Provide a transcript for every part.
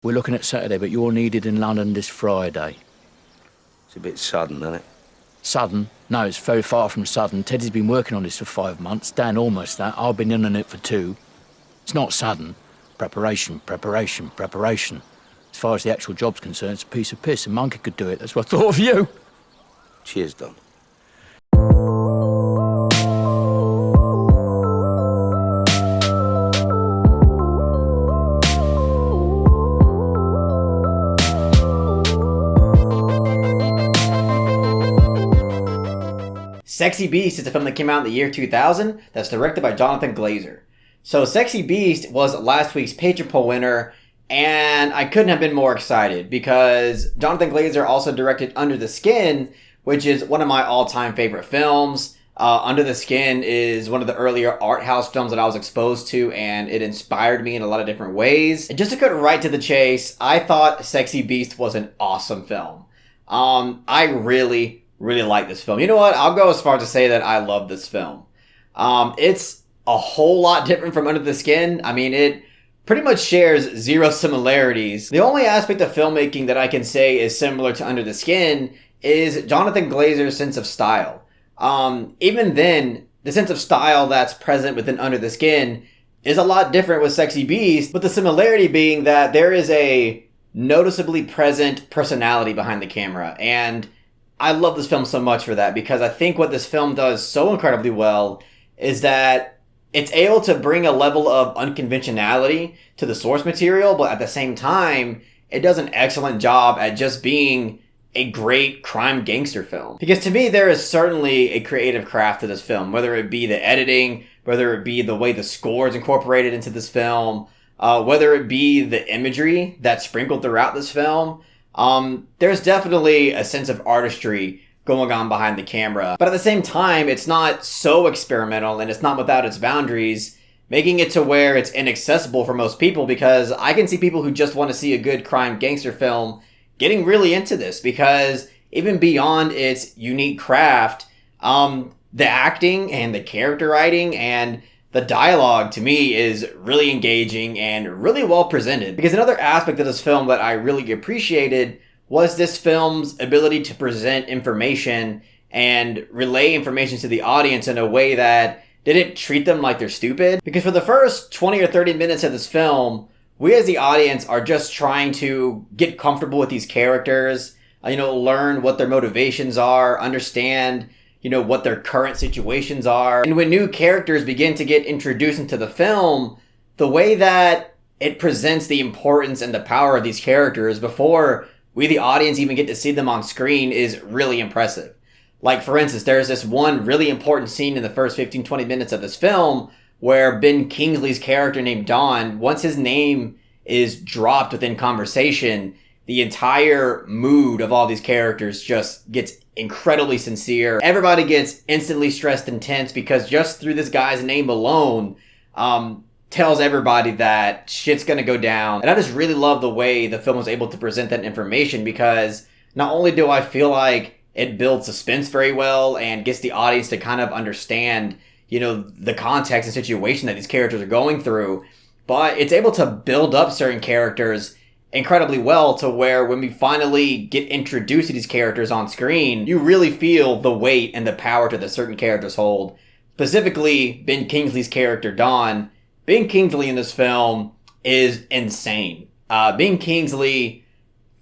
We're looking at Saturday, but you're needed in London this Friday. It's a bit sudden, isn't it? Sudden? No, it's very far from sudden. Teddy's been working on this for 5 months. Dan almost that. I've been in on it for 2. It's not sudden. Preparation, preparation, preparation. As far as the actual job's concerned, it's a piece of piss. A monkey could do it. That's what I thought of you. Cheers, Don. Sexy Beast is a film that came out in the year 2000 that's directed by Jonathan Glazer. So Sexy Beast was last week's Page Poll winner, and I couldn't have been more excited because Jonathan Glazer also directed Under the Skin, which is one of my all-time favorite films. Under the Skin is one of the earlier art house films that I was exposed to, and it inspired me in a lot of different ways. And just to cut right to the chase, I thought Sexy Beast was an awesome film. I really like this film. You know what? I'll go as far as to say that I love this film. It's a whole lot different from Under the Skin. I mean, it pretty much shares zero similarities. The only aspect of filmmaking that I can say is similar to Under the Skin is Jonathan Glazer's sense of style. Even then, the sense of style that's present within Under the Skin is a lot different with Sexy Beast, but the similarity being that there is a noticeably present personality behind the camera, and I love this film so much for that, because I think what this film does so incredibly well is that it's able to bring a level of unconventionality to the source material, but at the same time, it does an excellent job at just being a great crime gangster film. Because to me, there is certainly a creative craft to this film, whether it be the editing, whether it be the way the score is incorporated into this film, whether it be the imagery that's sprinkled throughout this film. There's definitely a sense of artistry going on behind the camera, but at the same time, it's not so experimental and it's not without its boundaries, making it to where it's inaccessible for most people, because I can see people who just want to see a good crime gangster film getting really into this, because even beyond its unique craft, the acting and the character writing and the dialogue to me is really engaging and really well presented. Because another aspect of this film that I really appreciated was this film's ability to present information and relay information to the audience in a way that didn't treat them like they're stupid. Because for the first 20 or 30 minutes of this film, we as the audience are just trying to get comfortable with these characters, learn what their motivations are, understand what their current situations are. And when new characters begin to get introduced into the film, the way that it presents the importance and the power of these characters before we, the audience, even get to see them on screen is really impressive. Like, for instance, there's this one really important scene in the first 15-20 minutes of this film where Ben Kingsley's character named Don, once his name is dropped within conversation, the entire mood of all these characters just gets incredibly sincere. Everybody gets instantly stressed and tense because just through this guy's name alone, tells everybody that shit's gonna go down. And I just really love the way the film was able to present that information, because not only do I feel like it builds suspense very well and gets the audience to kind of understand, the context and situation that these characters are going through, but it's able to build up certain characters incredibly well to where when we finally get introduced to these characters on screen, you really feel the weight and the power that certain characters hold. Specifically, Ben Kingsley's character, Don. Ben Kingsley in this film is insane. Ben Kingsley,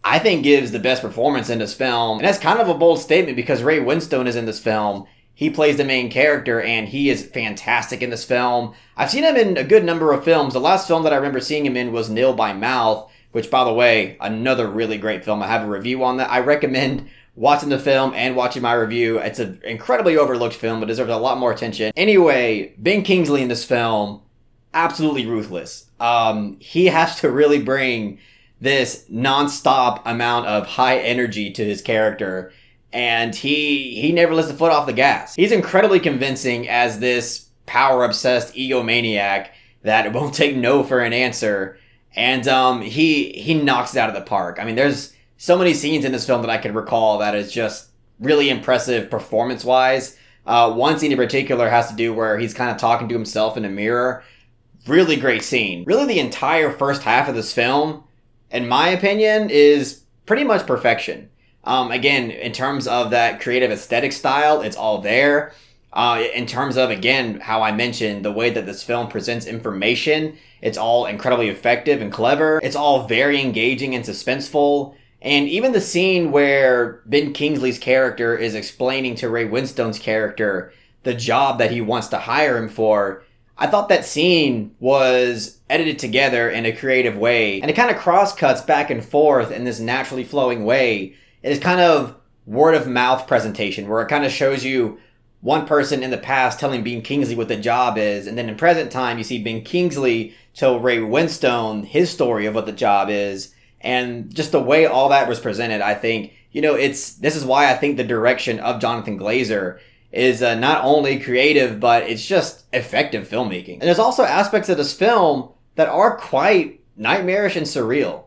I think, gives the best performance in this film. And that's kind of a bold statement because Ray Winstone is in this film. He plays the main character, and he is fantastic in this film. I've seen him in a good number of films. The last film that I remember seeing him in was Nil by Mouth, which, by the way, another really great film. I have a review on that. I recommend watching the film and watching my review. It's an incredibly overlooked film, but deserves a lot more attention. Anyway, Ben Kingsley in this film, absolutely ruthless. He has to really bring this non-stop amount of high energy to his character, and he never lets the foot off the gas. He's incredibly convincing as this power-obsessed egomaniac that won't take no for an answer. And he knocks it out of the park. I mean, there's so many scenes in this film that I can recall that is just really impressive performance-wise. One scene in particular has to do where he's kind of talking to himself in a mirror. Really great scene. Really, the entire first half of this film in my opinion, is pretty much perfection. Again, in terms of that creative aesthetic style, it's all there. In terms of, again, how I mentioned the way that this film presents information, it's all incredibly effective and clever. It's all very engaging and suspenseful. And even the scene where Ben Kingsley's character is explaining to Ray Winstone's character the job that he wants to hire him for, I thought that scene was edited together in a creative way. And it kind of cross-cuts back and forth in this naturally flowing way. It is kind of word-of-mouth presentation, where it kind of shows you one person in the past telling Ben Kingsley what the job is, and then in present time, you see Ben Kingsley tell Ray Winstone his story of what the job is. And just the way all that was presented, I think, this is why I think the direction of Jonathan Glazer is not only creative, but it's just effective filmmaking. And there's also aspects of this film that are quite nightmarish and surreal.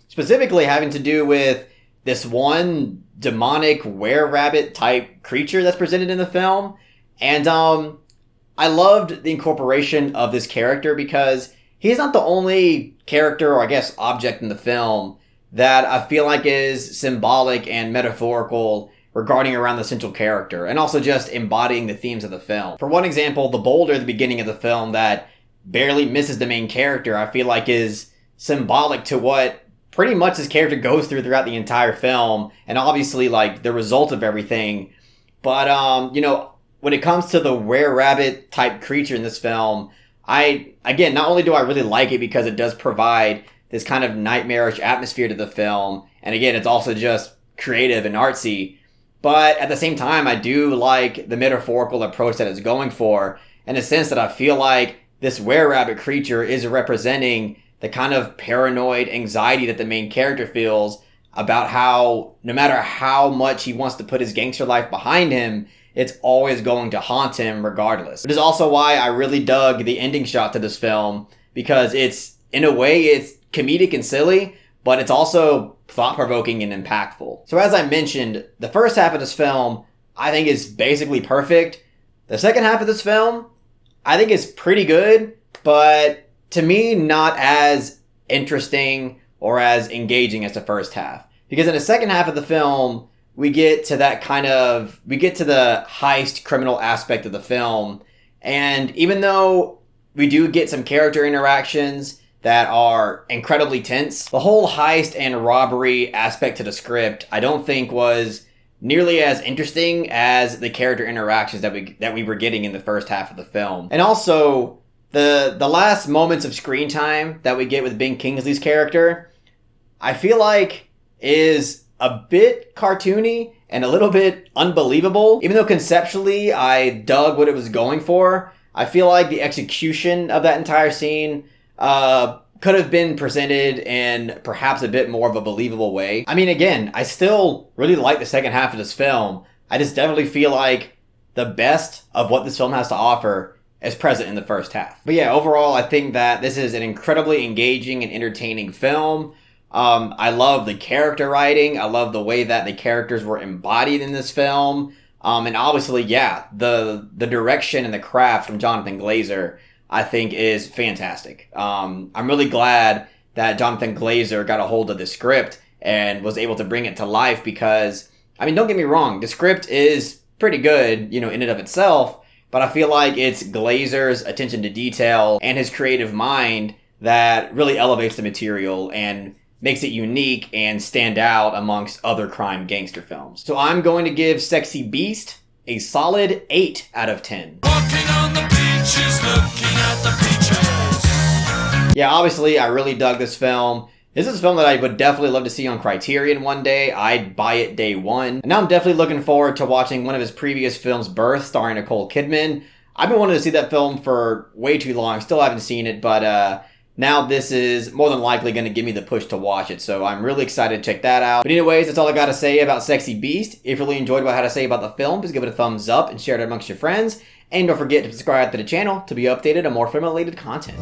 Specifically having to do with this one demonic were-rabbit type creature that's presented in the film. And I loved the incorporation of this character because he's not the only character, or I guess object in the film, that I feel like is symbolic and metaphorical regarding around the central character, and also just embodying the themes of the film. For one example, the boulder at the beginning of the film that barely misses the main character, I feel like is symbolic to what pretty much his character goes throughout the entire film, and obviously like the result of everything. But when it comes to the were-rabbit type creature in this film, not only do I really like it because it does provide this kind of nightmarish atmosphere to the film, and again, it's also just creative and artsy, but at the same time, I do like the metaphorical approach that it's going for, in a sense that I feel like this were-rabbit creature is representing the kind of paranoid anxiety that the main character feels about how, no matter how much he wants to put his gangster life behind him, it's always going to haunt him regardless. It is also why I really dug the ending shot to this film, because it's, in a way, it's comedic and silly, but it's also thought-provoking and impactful. So as I mentioned, the first half of this film, I think is basically perfect. The second half of this film, I think is pretty good, but to me, not as interesting or as engaging as the first half. Because in the second half of the film, we get to the heist criminal aspect of the film. And even though we do get some character interactions that are incredibly tense, the whole heist and robbery aspect to the script, I don't think was nearly as interesting as the character interactions that we were getting in the first half of the film. And also, the last moments of screen time that we get with Ben Kingsley's character, I feel like is a bit cartoony and a little bit unbelievable. Even though conceptually I dug what it was going for, I feel like the execution of that entire scene could have been presented in perhaps a bit more of a believable way. I mean, again, I still really like the second half of this film. I just definitely feel like the best of what this film has to offer is present in the first half. But yeah, overall, I think that this is an incredibly engaging and entertaining film. I love the character writing. I love the way that the characters were embodied in this film. And obviously, yeah, the direction and the craft from Jonathan Glazer, I think, is fantastic. I'm really glad that Jonathan Glazer got a hold of the script and was able to bring it to life because, I mean, don't get me wrong, the script is pretty good, in and of itself, but I feel like it's Glazer's attention to detail and his creative mind that really elevates the material and makes it unique and stand out amongst other crime gangster films. So I'm going to give Sexy Beast a solid 8 out of 10. Walking on the beaches, looking at the beaches. Yeah, obviously, I really dug this film. This is a film that I would definitely love to see on Criterion one day. I'd buy it day one. And now I'm definitely looking forward to watching one of his previous films, Birth, starring Nicole Kidman. I've been wanting to see that film for way too long. Still haven't seen it, but now this is more than likely going to give me the push to watch it. So I'm really excited to check that out. But anyways, that's all I got to say about Sexy Beast. If you really enjoyed what I had to say about the film, please give it a thumbs up and share it amongst your friends. And don't forget to subscribe to the channel to be updated on more film-related content.